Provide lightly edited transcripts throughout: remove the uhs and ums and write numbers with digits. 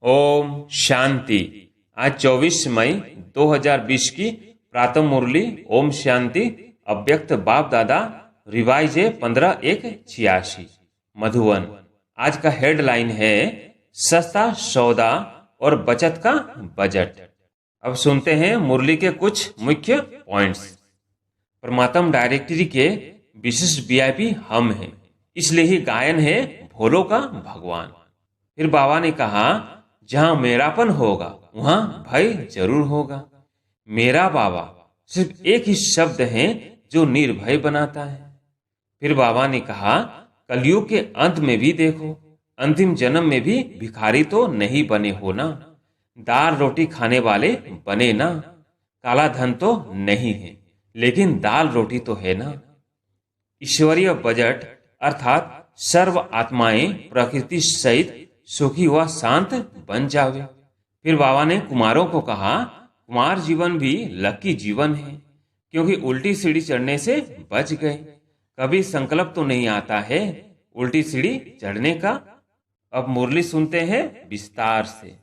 ओम शांति। आज 24 मई 2020 की प्रातः मुरली ओम शांति अव्यक्त बाप दादा रिवाइज 15/1/86 मधुवन। आज का हेडलाइन है सस्ता सौदा और बचत का बजट। अब सुनते हैं मुरली के कुछ मुख्य पॉइंट्स। परमात्मा डायरेक्टरी के विशिष्ट वीआईपी हम हैं, इसलिए ही गायन है भोलों का भगवान। फिर बाबा ने कहा जहां मेरापन होगा वहां भय जरूर होगा। मेरा बाबा सिर्फ एक ही शब्द है जो निर्भय बनाता है। फिर बाबा ने कहा कलयुग के अंत में भी देखो, अंतिम जन्म में भी भिखारी तो नहीं बने हो ना, दाल रोटी खाने वाले बने ना। काला धन तो नहीं है लेकिन दाल रोटी तो है ना। ईश्वरीय बजट अर्थात सर्व आत्माएं प्रकृति सहित सुखी व शांत बन जावे। फिर बाबा ने कुमारों को कहा कुमार जीवन भी लकी जीवन है, क्योंकि उल्टी सीढ़ी चढ़ने से बच गए। कभी संकल्प तो नहीं आता है उल्टी सीढ़ी चढ़ने का। अब मुरली सुनते हैं विस्तार से।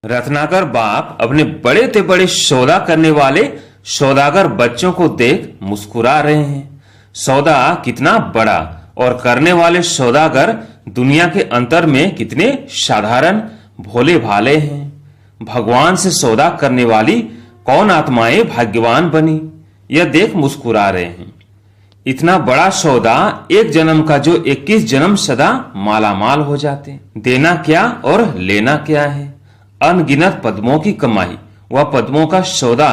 रत्नाकर बाप अपने बड़े से बड़े सौदा करने वाले सौदागर बच्चों को देख मुस्कुरा रहे हैं। सौदा कितना बड़ा और करने वाले सौदागर दुनिया के अंतर में कितने साधारण भोले भाले हैं। भगवान से सौदा करने वाली कौन आत्माएं भाग्यवान बनी, यह देख मुस्कुरा रहे हैं। इतना बड़ा सौदा एक जन्म का जो 21 जन्म सदा मालामाल हो जाते। देना क्या और लेना क्या है। अनगिनत पद्मों की कमाई व पद्मों का सौदा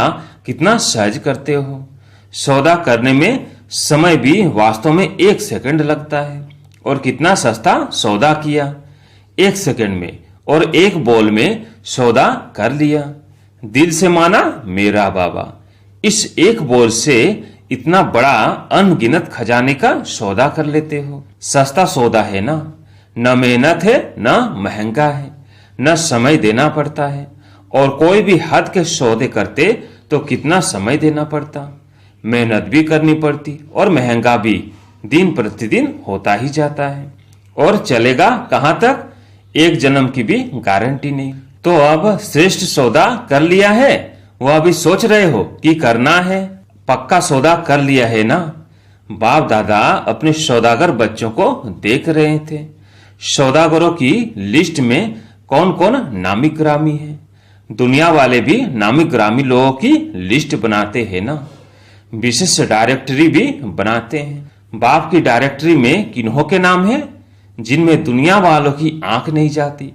कितना सहज करते हो। सौदा करने में समय भी वास्तव में 1 सेकंड लगता है और कितना सस्ता सौदा किया। 1 सेकंड में और 1 बोल में सौदा कर लिया। दिल से माना मेरा बाबा। इस 1 बोल से इतना बड़ा अनगिनत खजाने का सौदा कर लेते हो। सस्ता सौदा है ना, न मेहनत है न महंगा है, न समय देना पड़ता है। और कोई भी हद के सौदे करते तो कितना समय देना पड़ता, मेहनत भी करनी पड़ती और महंगा भी दिन प्रतिदिन होता ही जाता है। और चलेगा कहां तक, 1 जन्म की भी गारंटी नहीं। तो अब श्रेष्ठ सौदा कर लिया है, वह अभी सोच रहे हो कि करना है। पक्का सौदा कर लिया है ना। बाप दादा अपने सौदागर बच्चों को देख रहे थे। सौदागरों की लिस्ट में कौन कौन नामी ग्रामी है। दुनिया वाले भी नामी ग्रामी लोगों की लिस्ट बनाते हैं ना। विशेष डायरेक्टरी भी बनाते हैं। बाप की डायरेक्टरी में किन्हों के नाम है जिनमें दुनिया वालों की आंख नहीं जाती।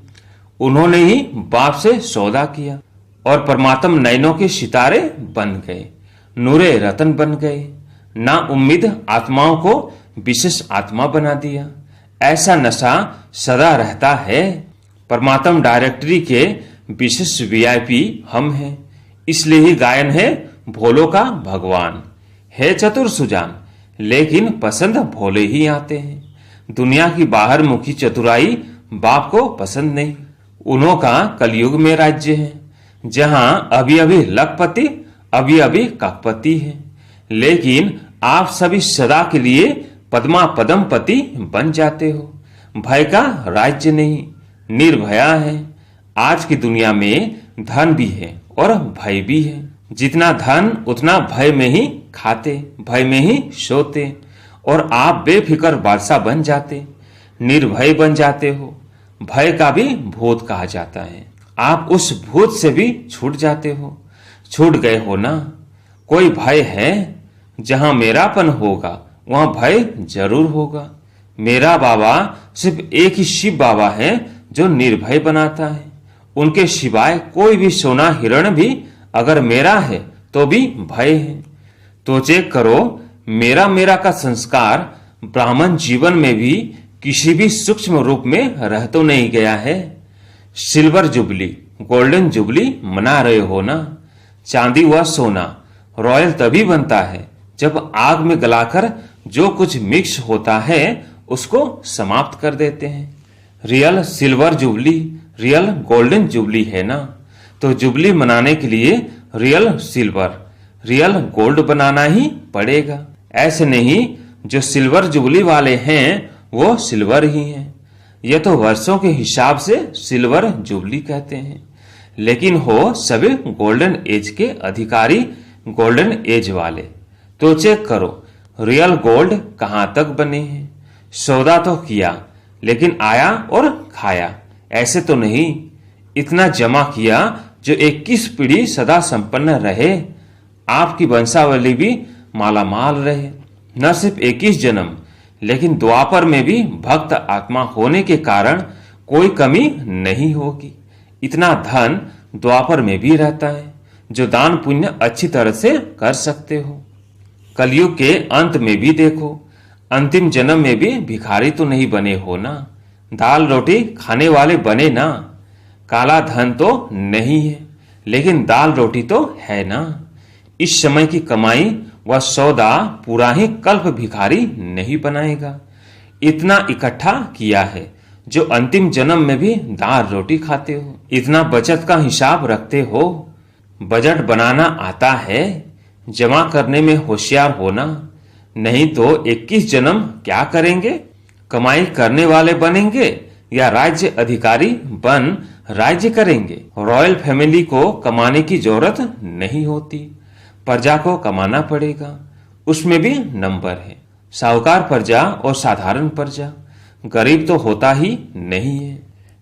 उन्होंने ही बाप से सौदा किया और परमात्मा नयनों के सितारे बन गए, नूरे रतन बन गए। ना उम्मीद आत्माओं को विशेष आत्मा बना दिया। ऐसा नशा सदा रहता है। परमात्मा डायरेक्टरी के विशेष वीआईपी हम हैं, इसलिए ही गायन है भोलों का भगवान। है चतुर सुजान लेकिन पसंद भोले ही आते हैं। दुनिया की बाहर मुखी चतुराई बाप को पसंद नहीं। उन्हों का कलयुग में राज्य है, जहां अभी अभी लखपति अभी अभी कखपति है। लेकिन आप सभी सदा के लिए पद्मा पद्मपति बन जाते हो। भय का राज्य नहीं, निर्भया है। आज की दुनिया में धन भी है और भय भी है। जितना धन उतना भय में ही खाते, भय में ही सोते। और आप बेफिक्र बादशाह बन जाते, निर्भय बन जाते हो। भय का भी भूत कहा जाता है। आप उस भूत से भी छूट जाते हो। छूट गए हो ना। कोई भय है, जहां मेरापन होगा वहां भय जरूर होगा। मेरा बाबा सिर्फ एक ही शिव बाबा है जो निर्भय बनाता है। उनके सिवाय कोई भी सोना हिरण भी अगर मेरा है तो भी भय है। तो चेक करो, मेरा मेरा का संस्कार ब्राह्मण जीवन में भी किसी भी सूक्ष्म रूप में रह तो नहीं गया है। सिल्वर जुबली, गोल्डन जुबली मना रहे हो ना। चांदी व सोना रॉयल तभी बनता है जब आग में गलाकर जो कुछ मिक्स होता है उसको समाप्त कर देते हैं। Real silver jubilee, real golden jubilee है ना। तो जुबली मनाने के लिए रियल सिल्वर, रियल गोल्ड बनाना ही पड़ेगा। ऐसे नहीं जो सिल्वर जुबली वाले हैं वो सिल्वर ही हैं। यह तो वर्षों के हिसाब से सिल्वर जुबली कहते हैं, लेकिन हो सभी गोल्डन एज के अधिकारी गोल्डन एज वाले। तो चेक करो रियल गोल्ड कहां तक बने हैं। सौदा तो किया, लेकिन आया और खाया ऐसे तो नहीं। इतना जमा किया जो 21 पीढ़ी सदा संपन्न रहे, आपकी वंशावली भी मालामाल रहे। न सिर्फ 21 जन्म, लेकिन द्वापर में भी भक्त आत्मा होने के कारण कोई कमी नहीं होगी। इतना धन द्वापर में भी रहता है, जो दान पुण्य अच्छी तरह से कर सकते हो। कलयुग के अंत में भी देखो, अंतिम जन्म में भी भिखारी तो नहीं बने हो ना, दाल रोटी खाने वाले बने ना। काला धन तो नहीं है, लेकिन दाल रोटी तो है ना। इस समय की कमाई व सौदा पूरा ही कल्प भिखारी नहीं बनाएगा। इतना इकट्ठा किया है जो अंतिम जन्म में भी दाल रोटी खाते हो। इतना बचत का हिसाब रखते हो, बजट बनाना आता है, जमा करने में होशियार होना, नहीं तो 21 जन्म क्या करेंगे। कमाई करने वाले बनेंगे या राज्य अधिकारी बन राज्य करेंगे। रॉयल फैमिली को कमाने की जरूरत नहीं होती, प्रजा को कमाना पड़ेगा। उसमें भी नंबर है, साहूकार प्रजा और साधारण प्रजा। गरीब तो होता ही नहीं है,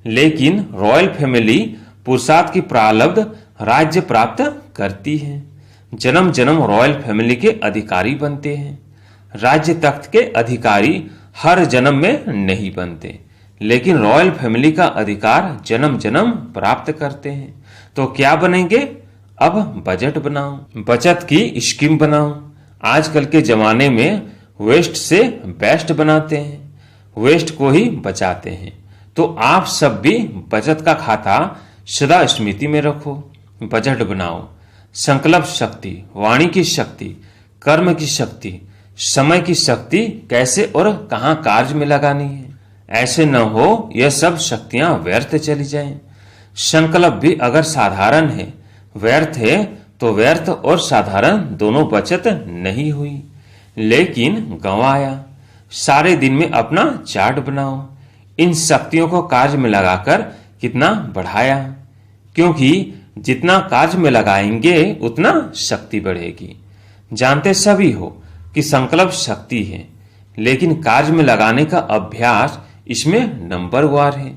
लेकिन रॉयल फैमिली पुरुषार्थ की प्रारब्ध राज्य प्राप्त करती है। जन्म जन्म रॉयल फैमिली के अधिकारी बनते हैं। राज्य तख्त के अधिकारी हर जन्म में नहीं बनते, लेकिन रॉयल फैमिली का अधिकार जन्म जन्म प्राप्त करते हैं। तो क्या बनेंगे? अब बजट बनाओ, बचत की स्कीम बनाओ। आजकल के जमाने में वेस्ट से बेस्ट बनाते हैं, वेस्ट को ही बचाते हैं। तो आप सब भी बचत का खाता सदा स्मृति में रखो, बजट बनाओ। संकल्प शक्ति, वाणी की शक्ति, कर्म की शक्ति, समय की शक्ति कैसे और कहां कार्य में लगानी है। ऐसे न हो यह सब शक्तियां व्यर्थ चली जाएं। संकल्प भी अगर साधारण है, व्यर्थ है, तो व्यर्थ और साधारण दोनों बचत नहीं हुई, लेकिन गंवाया। सारे दिन में अपना चार्ट बनाओ, इन शक्तियों को कार्य में लगाकर कितना बढ़ाया, क्योंकि जितना कार्य में लगाएंगे उतना शक्ति बढ़ेगी। जानते सभी हो कि संकल्प शक्ति है, लेकिन कार्य में लगाने का अभ्यास इसमें नंबर वार है।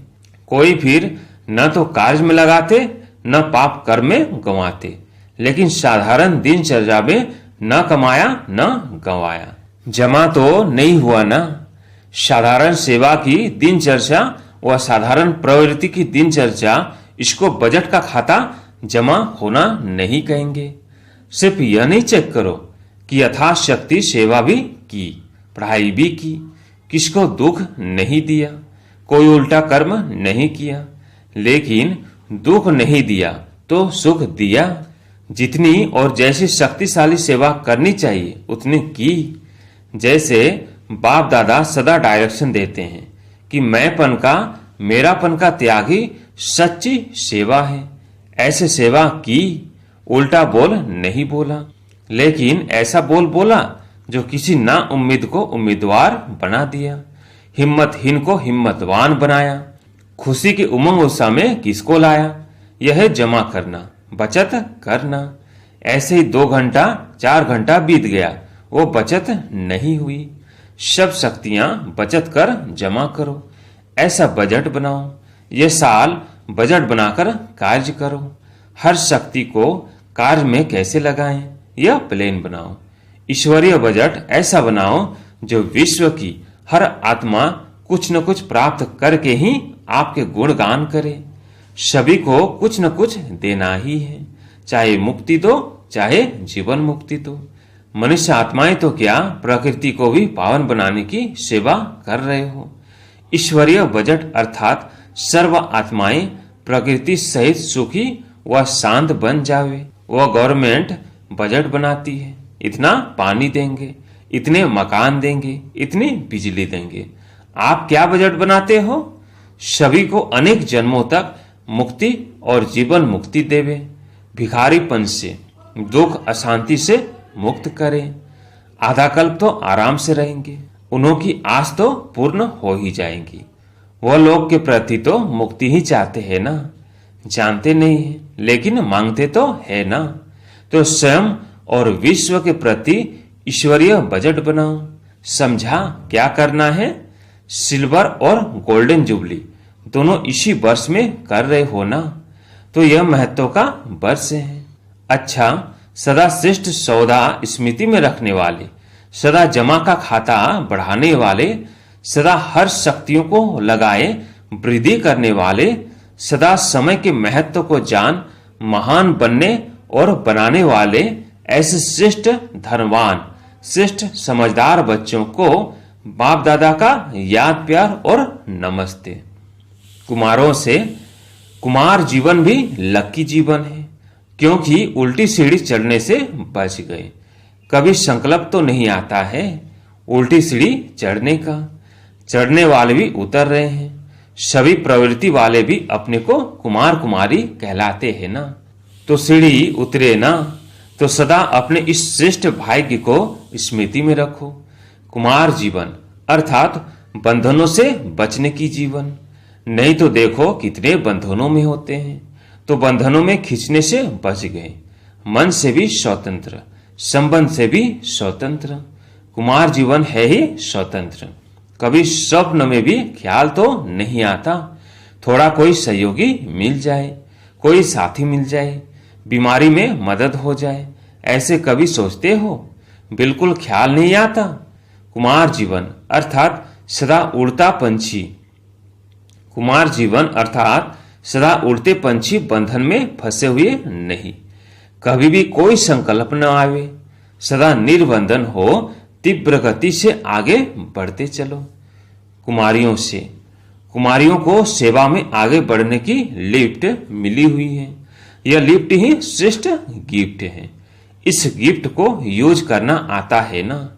कोई फिर न तो कार्य में लगाते न पाप कर्म में गंवाते, लेकिन साधारण दिनचर्या में न कमाया न गंवाया। जमा तो नहीं हुआ ना। साधारण सेवा की दिनचर्या व साधारण प्रवृत्ति की दिनचर्या, इसको बजट का खाता जमा होना नहीं कहेंगे। सिर्फ यह नहीं चेक करो कि यथाशक्ति सेवा भी की, पढ़ाई भी की, किसको दुख नहीं दिया, कोई उल्टा कर्म नहीं किया, लेकिन दुख नहीं दिया तो सुख दिया। जितनी और जैसी शक्तिशाली सेवा करनी चाहिए उतनी की। जैसे बाप दादा सदा डायरेक्शन देते हैं कि मैंपन का, मेरापन का त्याग ही सच्ची सेवा है। ऐसे सेवा की, उल्टा बोल नहीं बोला, लेकिन ऐसा बोल बोला जो किसी ना उम्मीद को उम्मीदवार बना दिया, हिम्मतहीन को हिम्मतवान बनाया। खुशी की उमंग उत्साह में किसको लाया? यह है जमा करना, बचत करना। ऐसे ही 2 घंटा 4 घंटा बीत गया, वो बचत नहीं हुई। सब शक्तियां बचत कर जमा करो, ऐसा बजट बनाओ। ये साल बजट बनाकर कार्य करो। हर शक्ति को कार्य में कैसे लगाएं, यह प्लान बनाओ। ईश्वरीय बजट ऐसा बनाओ जो विश्व की हर आत्मा कुछ न कुछ प्राप्त करके ही आपके गुणगान करे। सभी को कुछ न कुछ देना ही है, चाहे मुक्ति दो चाहे जीवन मुक्ति दो। मनुष्य आत्माएं तो क्या, प्रकृति को भी पावन बनाने की सेवा कर रहे हो। ईश्वरीय बजट अर्थात सर्व आत्माएं प्रकृति सहित सुखी व शांत बन जावे। वह गवर्नमेंट बजट बनाती है, इतना पानी देंगे, इतने मकान देंगे, इतनी बिजली देंगे। आप क्या बजट बनाते हो? सभी को अनेक जन्मों तक मुक्ति और जीवन मुक्ति देवे, भिखारीपन से, दुख अशांति से मुक्त करें। आधा कल्प तो आराम से रहेंगे, उन्हों की आस तो पूर्ण हो ही जाएंगी। वह लोग के प्रति तो मुक्ति ही चाहते हैं ना, जानते नहीं है लेकिन मांगते तो है ना। तो स्वयं और विश्व के प्रति ईश्वरीय बजट बनाओ। समझा क्या करना है? सिल्वर और गोल्डन जुबली दोनों इसी वर्ष में कर रहे हो ना, तो यह महत्व का वर्ष है। अच्छा, सदा श्रेष्ठ सौदा स्मृति में रखने वाले, सदा जमा का खाता बढ़ाने वाले, सदा हर शक्तियों को लगाए वृद्धि करने वाले, सदा समय के महत्व को जान महान बनने और बनाने वाले ऐसे श्रेष्ठ धनवान, श्रेष्ठ समझदार बच्चों को बाप दादा का याद प्यार और नमस्ते। कुमारों से कुमार जीवन भी लकी जीवन है, क्योंकि उल्टी सीढ़ी चढ़ने से बच गए। कभी संकल्प तो नहीं आता है उल्टी सीढ़ी चढ़ने का, चढ़ने वाले भी उतर रहे हैं। सभी प्रवृत्ति वाले भी अपने को कुमार कुमारी कहलाते हैं ना, तो सीढ़ी उतरे ना, तो सदा अपने इस श्रेष्ठ भाग्य को स्मृति में रखो। कुमार जीवन अर्थात बंधनों से बचने की जीवन। नहीं तो देखो कितने बंधनों में होते हैं, तो बंधनों में खींचने से बच गए। मन से भी स्वतंत्र, संबंध से भी स्वतंत्र। कुमार जीवन है ही स्वतंत्र। कभी स्वप्न में भी ख्याल तो नहीं आता थोड़ा कोई सहयोगी मिल जाए, कोई साथी मिल जाए, बीमारी में मदद हो जाए, ऐसे कभी सोचते हो? बिल्कुल ख्याल नहीं आता। कुमार जीवन अर्थात सदा उड़ता पंछी, कुमार जीवन अर्थात सदा उड़ते पंछी बंधन में फंसे हुए नहीं। कभी भी कोई संकल्प न आवे, सदा निर्बंधन हो, तीव्र गति से आगे बढ़ते चलो। कुमारियों से, कुमारियों को सेवा में आगे बढ़ने की लिफ्ट मिली हुई है। यह लिफ्ट ही श्रेष्ठ गिफ्ट है। इस गिफ्ट को यूज करना आता है ना,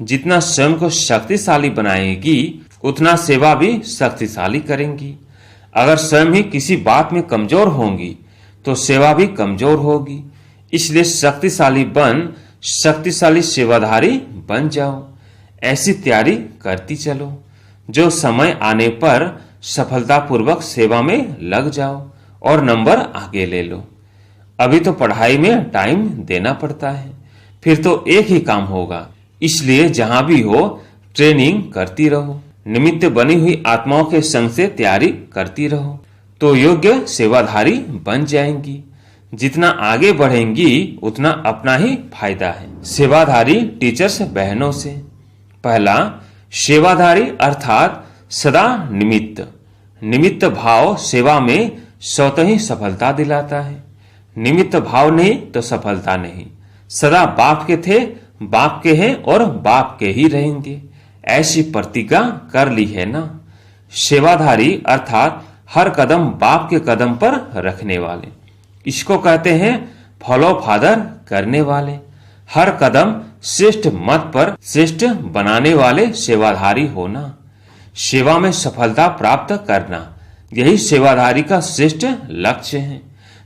जितना स्वयं को शक्तिशाली बनाएगी उतना सेवा भी शक्तिशाली करेंगी। अगर स्वयं ही किसी बात में कमजोर होंगी तो सेवा भी कमजोर होगी। इसलिए शक्तिशाली बन शक्तिशाली सेवाधारी बन जाओ। ऐसी तैयारी करती चलो, जो समय आने पर सफलतापूर्वक सेवा में लग जाओ और नंबर आगे ले लो। अभी तो पढ़ाई में टाइम देना पड़ता है, फिर तो एक ही काम होगा। इसलिए जहां भी हो ट्रेनिंग करती रहो। निमित्त बनी हुई आत्माओं के संग से तैयारी करती रहो, तो योग्य सेवाधारी बन जाएंगी। जितना आगे बढ़ेंगी उतना अपना ही फायदा है। सेवाधारी टीचर्स बहनों से, पहला सेवाधारी अर्थात सदा निमित्त। निमित्त भाव सेवा में स्वतः ही सफलता दिलाता है। निमित्त भाव नहीं तो सफलता नहीं। सदा बाप के थे, बाप के हैं और बाप के ही रहेंगे, ऐसी प्रतिज्ञा कर ली है ना। सेवाधारी अर्थात हर कदम बाप के कदम पर रखने वाले, इसको कहते हैं फॉलो फादर करने वाले। हर कदम श्रेष्ठ मत पर श्रेष्ठ बनाने वाले सेवाधारी होना, सेवा में सफलता प्राप्त करना, यही सेवाधारी का श्रेष्ठ लक्ष्य है।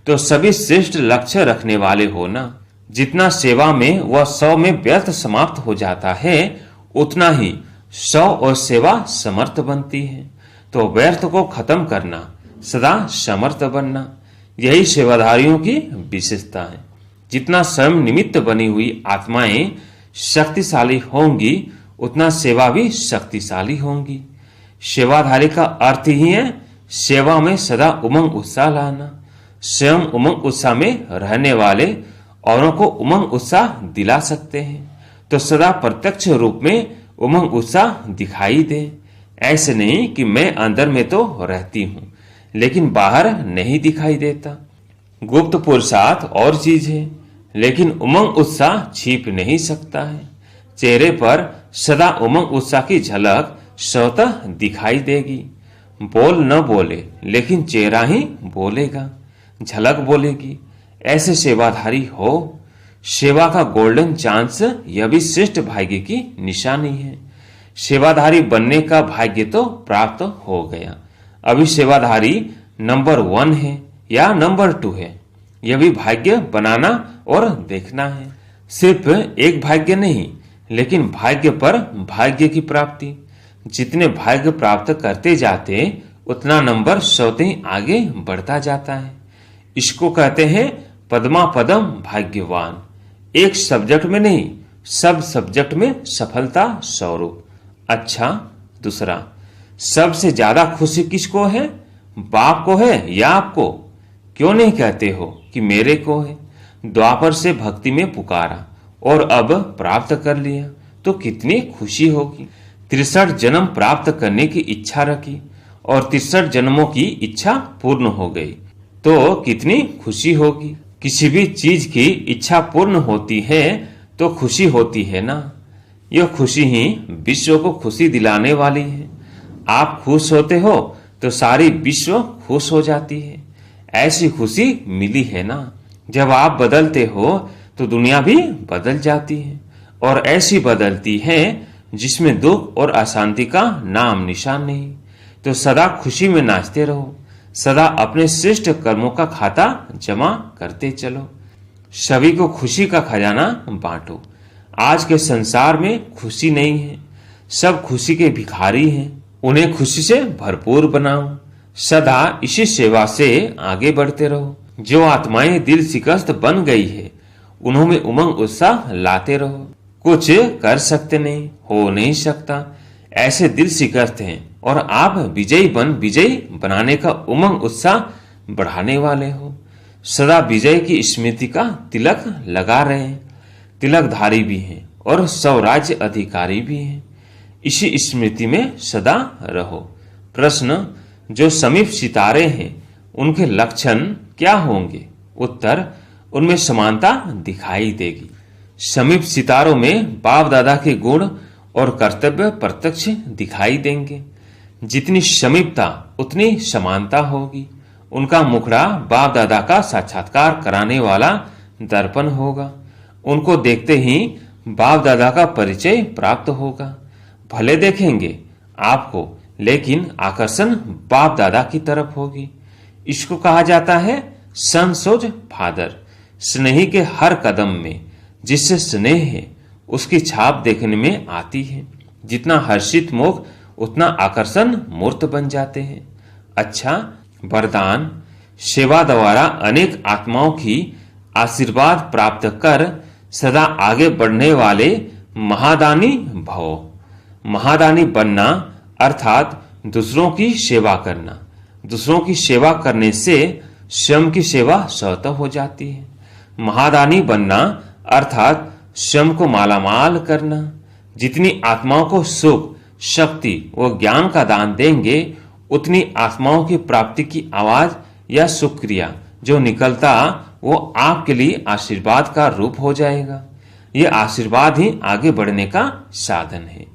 तो सभी श्रेष्ठ लक्ष्य रखने वाले होना। जितना सेवा में व 100 में व्यर्थ समाप्त हो जाता है, उतना ही 100 और सेवा समर्थ बनती है। तो व्यर्थ को खत्म करना, सदा समर्थ बनना, यही सेवाधारियों की विशेषता है। जितना स्वयं निमित्त बनी हुई आत्माएं शक्तिशाली होंगी, उतना सेवा भी शक्तिशाली होंगी। सेवाधारी का अर्थ ही है सेवा में सदा उमंग उत्साह लाना। स्वयं उमंग उत्साह में रहने वाले औरों को उमंग उत्साह दिला सकते हैं, तो सदा प्रत्यक्ष रूप में उमंग उत्साह दिखाई दे। ऐसे नहीं कि मैं अंदर में तो रहती हूँ लेकिन बाहर नहीं दिखाई देता। गुप्त पुरुषार्थ और चीज है, लेकिन उमंग उत्साह छिप नहीं सकता है। चेहरे पर सदा उमंग उत्साह की झलक स्वतः दिखाई देगी। बोल न बोले लेकिन चेहरा ही बोलेगा, झलक बोलेगी। ऐसे सेवाधारी हो। सेवा का गोल्डन चांस यह भी श्रेष्ठ भाग्य की निशानी है। सेवाधारी बनने का भाग्य तो प्राप्त हो गया। अभी सेवाधारी नंबर 1 है या नंबर 2 है, यह भी भाग्य बनाना और देखना है। सिर्फ एक भाग्य नहीं, लेकिन भाग्य पर भाग्य की प्राप्ति। जितने भाग्य प्राप्त करते जाते उतना नंबर स्वतः ही आगे बढ़ता जाता है। इसको कहते हैं पद्मा पदम भाग्यवान। एक सब्जेक्ट में नहीं, सब सब्जेक्ट में सफलता स्वरूप। अच्छा, दूसरा, सबसे ज्यादा खुशी किसको है? बाप को है या आपको? क्यों नहीं कहते हो कि मेरे को है? द्वापर से भक्ति में पुकारा और अब प्राप्त कर लिया तो कितनी खुशी होगी। 63 जन्म प्राप्त करने की इच्छा रखी और 63 जन्मों की इच्छा पूर्ण हो गई तो कितनी खुशी होगी। किसी भी चीज की इच्छा पूर्ण होती है तो खुशी होती है ना। यह खुशी ही विश्व को खुशी दिलाने वाली है। आप खुश होते हो तो सारी विश्व खुश हो जाती है। ऐसी खुशी मिली है ना। जब आप बदलते हो तो दुनिया भी बदल जाती है और ऐसी बदलती है जिसमें दुख और अशांति का नाम निशान नहीं। तो सदा खुशी में नाचते रहो, सदा अपने श्रेष्ठ कर्मों का खाता जमा करते चलो, सभी को खुशी का खजाना बांटो। आज के संसार में खुशी नहीं है, सब खुशी के भिखारी हैं। उन्हें खुशी से भरपूर बनाओ, सदा इसी सेवा से आगे बढ़ते रहो। जो आत्माएं दिल शिकस्त बन गई है उन्होंने उमंग उत्साह लाते रहो। कुछ कर सकते नहीं, हो नहीं सकता, ऐसे दिल शिकस्त हैं और आप विजयी बनाने का उमंग उत्साह बढ़ाने वाले हो। सदा विजय की स्मृति का तिलक लगा रहे हैं। तिलकधारी भी हैं और स्वराज्य अधिकारी भी हैं। इसी स्मृति में सदा रहो। प्रश्न, जो समीप सितारे हैं उनके लक्षण क्या होंगे? उत्तर, उनमें समानता दिखाई देगी। समीप सितारों में बाप दादा के गुण और कर्तव्य प्रत्यक्ष दिखाई देंगे। जितनी समीपता उतनी समानता होगी। उनका मुखड़ा बाप दादा का साक्षात्कार कराने वाला दर्पण होगा। उनको देखते ही बाप दादा का परिचय प्राप्त होगा। भले देखेंगे आपको, लेकिन आकर्षण बाप दादा की तरफ होगी। इसको कहा जाता है सनसोज फादर। स्नेही के हर कदम में जिससे स्नेह है उसकी छाप देखने में आती है। जितना हर्षित मुख उतना आकर्षण मूर्त बन जाते हैं। अच्छा, वरदान, सेवा द्वारा अनेक आत्माओं की आशीर्वाद प्राप्त कर सदा आगे बढ़ने वाले महादानी भव। महादानी बनना अर्थात दूसरों की सेवा करना। दूसरों की सेवा करने से स्वयं की सेवा स्वतः हो जाती है। महादानी बनना अर्थात स्वयं को मालामाल करना। जितनी आत्माओं को सुख, शक्ति व ज्ञान का दान देंगे उतनी आत्माओं की प्राप्ति की आवाज या शुक्रिया जो निकलता वो आपके लिए आशीर्वाद का रूप हो जाएगा। ये आशीर्वाद ही आगे बढ़ने का साधन है।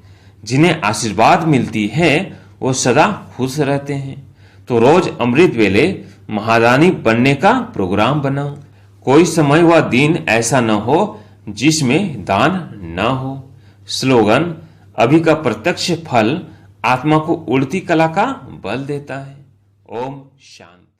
जिन्हें आशीर्वाद मिलती है वो सदा खुश रहते हैं। तो रोज अमृत वेले महादानी बनने का प्रोग्राम बनाओ। कोई समय व दिन ऐसा न हो जिसमें दान न हो। स्लोगन, अभी का प्रत्यक्ष फल आत्मा को उड़ती कला का बल देता है। ओम शांति।